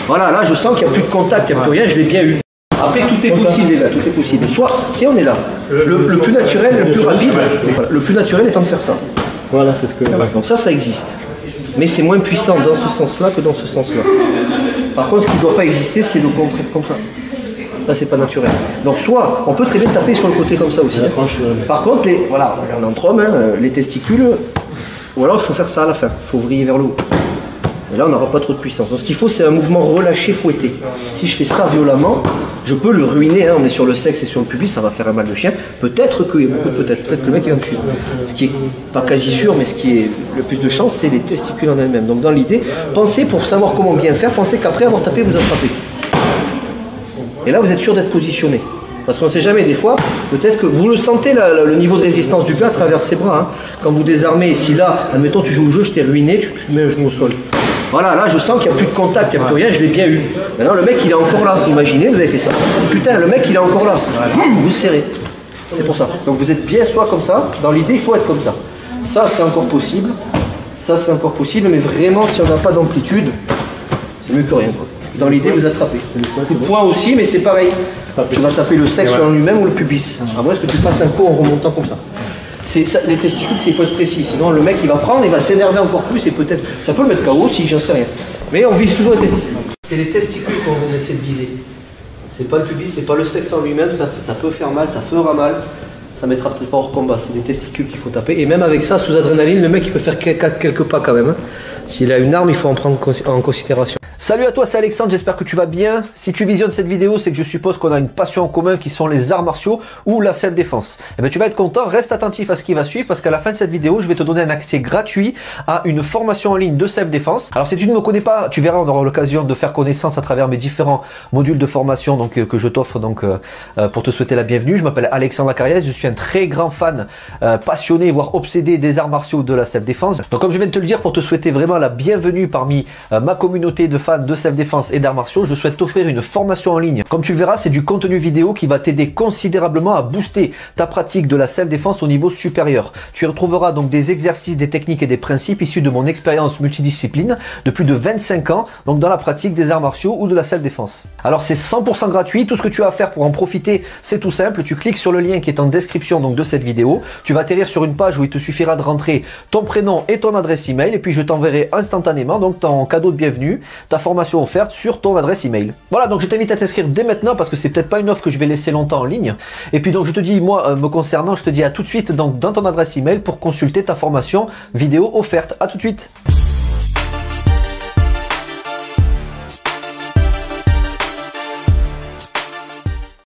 Voilà, là je sens qu'il n'y a plus de contact, il n'y a plus rien, je l'ai bien eu. Après tout est possible les gars, tout est possible. Soit, si on est là, le plus naturel, le plus rapide, le plus naturel étant de faire ça. Voilà, c'est ce que... Donc ça existe. Mais c'est moins puissant dans ce sens-là que dans ce sens-là. Par contre, ce qui ne doit pas exister, c'est le contraire comme ça. Là, c'est pas naturel. Donc soit, on peut très bien taper sur le côté comme ça aussi. Par contre, voilà, on est entre hommes, hein, les testicules, ou alors il faut faire ça à la fin, il faut vriller vers le haut. Et là, on n'aura pas trop de puissance. Donc ce qu'il faut, c'est un mouvement relâché, fouetté. Si je fais ça violemment, je peux le ruiner. Hein. On est sur le sexe et sur le pubis, ça va faire un mal de chien. Peut-être que le mec il va me tuer. Ce qui est pas quasi sûr, mais ce qui est le plus de chance, c'est les testicules en elles-mêmes. Donc dans l'idée, pensez pour savoir comment bien faire, pensez qu'après avoir tapé, vous attrapez. Et là, vous êtes sûr d'être positionné. Parce qu'on ne sait jamais, des fois, peut-être que vous le sentez, le niveau de résistance du gars à travers ses bras. Hein. Quand vous désarmez, si là, admettons, tu joues au jeu, je t'ai ruiné, tu mets un genou au sol. Voilà, là, je sens qu'il n'y a plus de contact, il n'y a plus rien, je l'ai bien eu. Maintenant, le mec, il est encore là. Imaginez, vous avez fait ça. Putain, le mec, il est encore là. Vous serrez. C'est pour ça. Donc, vous êtes bien soit comme ça. Dans l'idée, il faut être comme ça. Ça, c'est encore possible. Ça, c'est encore possible. Mais vraiment, si on n'a pas d'amplitude, c'est mieux que rien, quoi. Dans l'idée, vous attrapez. Coup de poing aussi, mais c'est pareil. Tu vas taper le sexe en lui-même ou le pubis. À moins que tu fasses un coup en remontant comme ça. Ça, les testicules, il faut être précis. Sinon, le mec, il va prendre, il va s'énerver encore plus et peut-être. Ça peut le mettre KO si, j'en sais rien. Mais on vise toujours les testicules. C'est les testicules qu'on essaie de viser. C'est pas le pubis, c'est pas le sexe en lui-même. Ça peut faire mal, ça fera mal. Ça mettra peut-être pas hors combat. C'est des testicules qu'il faut taper. Et même avec ça, sous adrénaline, le mec, il peut faire quelques pas quand même. Hein. S'il a une arme, il faut en prendre en considération. Salut à toi, c'est Alexandre, j'espère que tu vas bien. Si tu visionnes cette vidéo, c'est que je suppose qu'on a une passion en commun qui sont les arts martiaux ou la self-défense. Eh bien, tu vas être content, reste attentif à ce qui va suivre parce qu'à la fin de cette vidéo, je vais te donner un accès gratuit à une formation en ligne de self-défense. Alors, si tu ne me connais pas, tu verras, on aura l'occasion de faire connaissance à travers mes différents modules de formation donc, que je t'offre donc pour te souhaiter la bienvenue. Je m'appelle Alexandre Acariès, je suis un très grand fan, passionné, voire obsédé des arts martiaux de la self-défense. Donc, comme je viens de te le dire, pour te souhaiter vraiment la bienvenue parmi ma communauté de fans de self-défense et d'arts martiaux, je souhaite t'offrir une formation en ligne. Comme tu le verras, c'est du contenu vidéo qui va t'aider considérablement à booster ta pratique de la self-défense au niveau supérieur. Tu y retrouveras donc des exercices, des techniques et des principes issus de mon expérience multidiscipline de plus de 25 ans, donc dans la pratique des arts martiaux ou de la self-défense. Alors c'est 100% gratuit, tout ce que tu as à faire pour en profiter, c'est tout simple, tu cliques sur le lien qui est en description donc de cette vidéo, tu vas atterrir sur une page où il te suffira de rentrer ton prénom et ton adresse email et puis je t'enverrai instantanément donc ton cadeau de bienvenue, ta formation offerte sur ton adresse email. Voilà, donc je t'invite à t'inscrire dès maintenant parce que c'est peut-être pas une offre que je vais laisser longtemps en ligne. Et puis donc je te dis, moi me concernant, je te dis à tout de suite donc dans ton adresse email pour consulter ta formation vidéo offerte. À tout de suite.